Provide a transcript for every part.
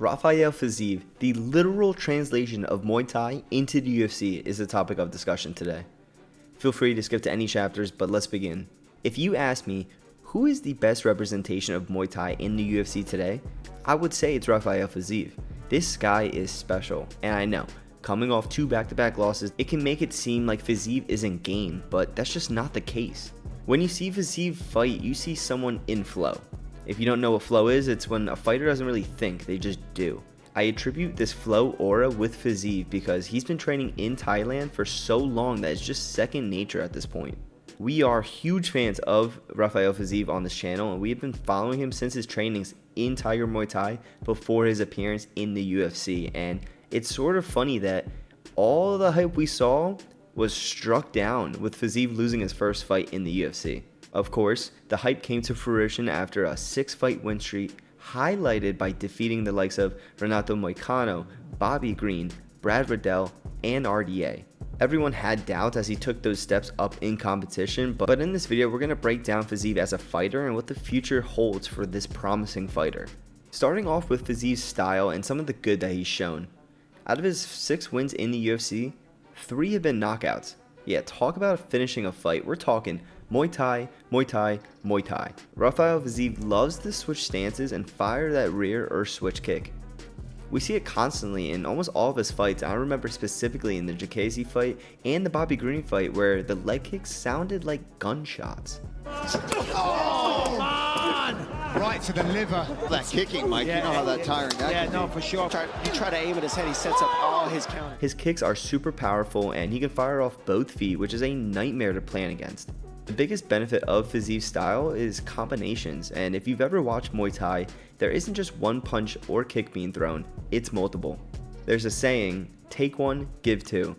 Rafael Fiziev, the literal translation of Muay Thai into the UFC, is the topic of discussion today. Feel free to skip to any chapters, but let's begin. If you ask me, who is the best representation of Muay Thai in the UFC today, I would say it's Rafael Fiziev. This guy is special, and I know, coming off 2 back-to-back losses, it can make it seem like Fiziev isn't game, but that's just not the case. When you see Fiziev fight, you see someone in flow. If you don't know what flow is, it's when a fighter doesn't really think, they just do. I attribute this flow aura with Fiziev because he's been training in Thailand for so long that it's just second nature at this point. We are huge fans of Rafael Fiziev on this channel, and we have been following him since his trainings in Tiger Muay Thai before his appearance in the UFC, and it's sort of funny that all the hype we saw was struck down with Fiziev losing his first fight in the UFC. Of course, the hype came to fruition after a 6-fight win streak, highlighted by defeating the likes of Renato Moicano, Bobby Green, Brad Riddell, and RDA. Everyone had doubts as he took those steps up in competition, but in this video we're going to break down Fiziev as a fighter and what the future holds for this promising fighter. Starting off with Fiziev's style and some of the good that he's shown. Out of his 6 wins in the UFC, 3 have been knockouts. Yeah, talk about finishing a fight. We're talking Muay Thai, Muay Thai, Muay Thai. Rafael Fiziev loves to switch stances and fire that rear or switch kick. We see it constantly in almost all of his fights. I remember specifically in the Jacasey fight and the Bobby Green fight where the leg kicks sounded like gunshots. Oh, man! Right to the liver. That kicking, Mike, you know how that tiring that Yeah, can no, be. for sure. You try to aim at his head, he sets up all his counters. His kicks are super powerful and he can fire off both feet, which is a nightmare to plan against. The biggest benefit of Fiziev's style is combinations, and if you've ever watched Muay Thai, there isn't just one punch or kick being thrown, it's multiple. There's a saying, take one, give two,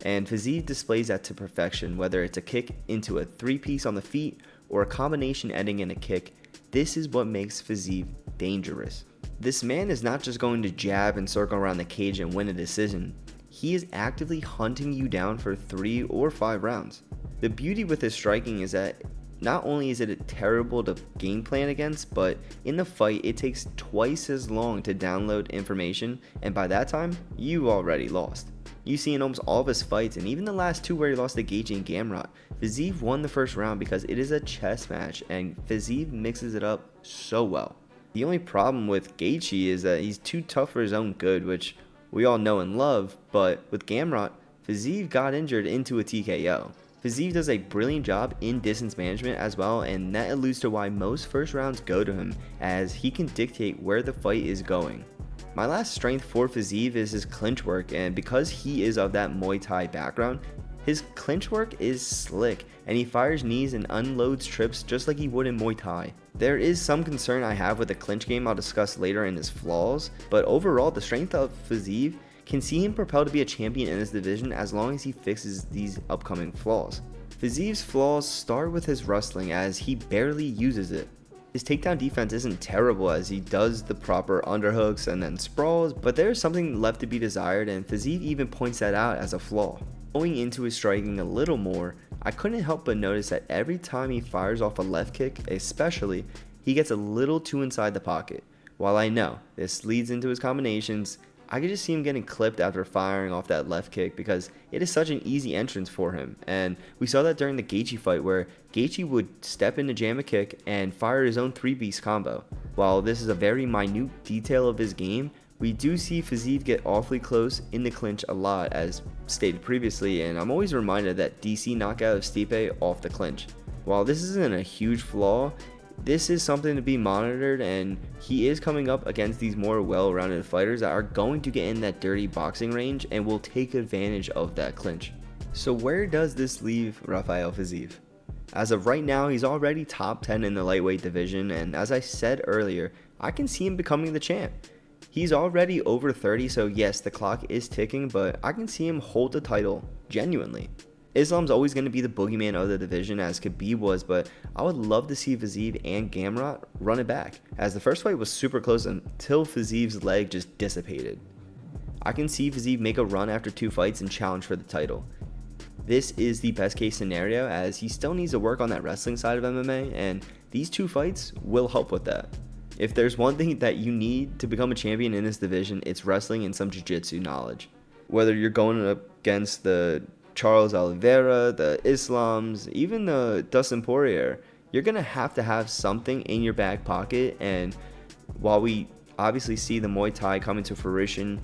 and Fiziev displays that to perfection, whether it's a kick into a 3-piece on the feet or a combination ending in a kick. This is what makes Fiziev dangerous. This man is not just going to jab and circle around the cage and win a decision. He is actively hunting you down for 3 or 5 rounds. The beauty with his striking is that not only is it terrible to game plan against, but in the fight it takes twice as long to download information, and by that time, you already lost. You see in almost all of his fights, and even the last 2 where he lost to Gaethje and Gamrot, Fiziev won the first round because it is a chess match, and Fiziev mixes it up so well. The only problem with Gaethje is that he's too tough for his own good, which we all know and love, but with Gamrot, Fiziev got injured into a TKO. Fiziev does a brilliant job in distance management as well, and that alludes to why most first rounds go to him, as he can dictate where the fight is going. My last strength for Fiziev is his clinch work, and because he is of that Muay Thai background, his clinch work is slick, and he fires knees and unloads trips just like he would in Muay Thai. There is some concern I have with the clinch game I'll discuss later in his flaws, but overall the strength of Fiziev can see him propelled to be a champion in this division as long as he fixes these upcoming flaws. Fiziev's flaws start with his wrestling, as he barely uses it. His takedown defense isn't terrible as he does the proper underhooks and then sprawls, but there's something left to be desired, and Fiziev even points that out as a flaw. Going into his striking a little more, I couldn't help but notice that every time he fires off a left kick especially, he gets a little too inside the pocket. While I know this leads into his combinations, I could just see him getting clipped after firing off that left kick because it is such an easy entrance for him, and we saw that during the Gaethje fight where Gaethje would step in to jam a kick and fire his own 3-piece combo. While this is a very minute detail of his game, we do see Fiziev get awfully close in the clinch a lot as stated previously, and I'm always reminded that DC knockout of Stipe off the clinch. While this isn't a huge flaw, this is something to be monitored, and he is coming up against these more well-rounded fighters that are going to get in that dirty boxing range and will take advantage of that clinch. So where does this leave Rafael Fiziev? As of right now, he's already top 10 in the lightweight division, and as I said earlier, I can see him becoming the champ. He's already over 30, so yes, the clock is ticking, but I can see him hold the title genuinely. Islam's always going to be the boogeyman of the division as Khabib was, but I would love to see Fiziev and Gamrot run it back, as the first fight was super close until Fiziev's leg just dissipated. I can see Fiziev make a run after 2 fights and challenge for the title. This is the best case scenario, as he still needs to work on that wrestling side of MMA, and these 2 fights will help with that. If there's one thing that you need to become a champion in this division, it's wrestling and some jiu-jitsu knowledge. Whether you're going up against the Charles Oliveira, the Islams, even the Dustin Poirier, you're going to have something in your back pocket. And while we obviously see the Muay Thai coming to fruition,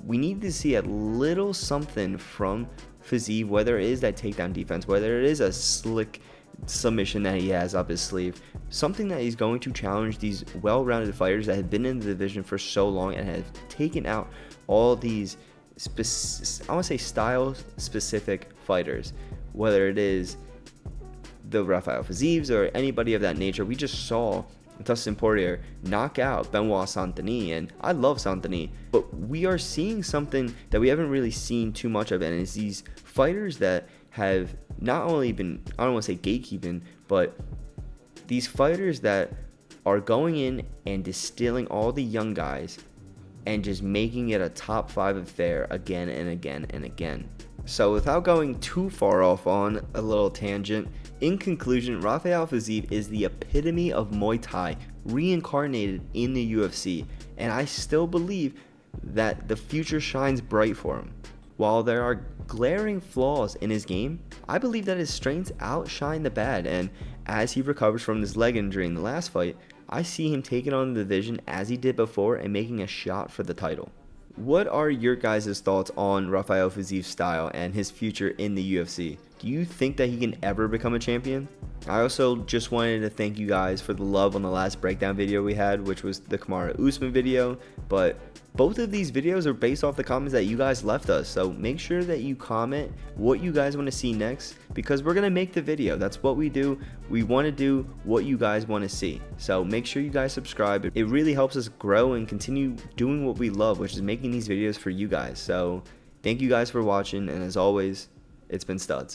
we need to see a little something from Fiziev, whether it is that takedown defense, whether it is a slick submission that he has up his sleeve, something that he's going to challenge these well-rounded fighters that have been in the division for so long and have taken out all these I want to say style-specific fighters, whether it is the Rafael Fizievs or anybody of that nature. We just saw Dustin Poirier knock out Benoit Saint-Denis, and I love Saint-Denis, but we are seeing something that we haven't really seen too much of, and it's these fighters that have not only been, I don't want to say gatekeeping, but these fighters that are going in and distilling all the young guys and just making it a top 5 affair again and again and again. So without going too far off on a little tangent, in conclusion, Rafael Fiziev is the epitome of Muay Thai reincarnated in the UFC, and I still believe that the future shines bright for him. While there are glaring flaws in his game, I believe that his strengths outshine the bad, and as he recovers from this leg injury in the last fight, I see him taking on the division as he did before and making a shot for the title. What are your guys' thoughts on Rafael Fiziev's style and his future in the UFC? Do you think that he can ever become a champion? I also just wanted to thank you guys for the love on the last breakdown video we had, which was the Kamaru Usman video, but both of these videos are based off the comments that you guys left us, so make sure that you comment what you guys want to see next, because we're going to make the video. That's what we do. We want to do what you guys want to see, so make sure you guys subscribe. It really helps us grow and continue doing what we love, which is making these videos for you guys. So thank you guys for watching, and as always, it's been Studs.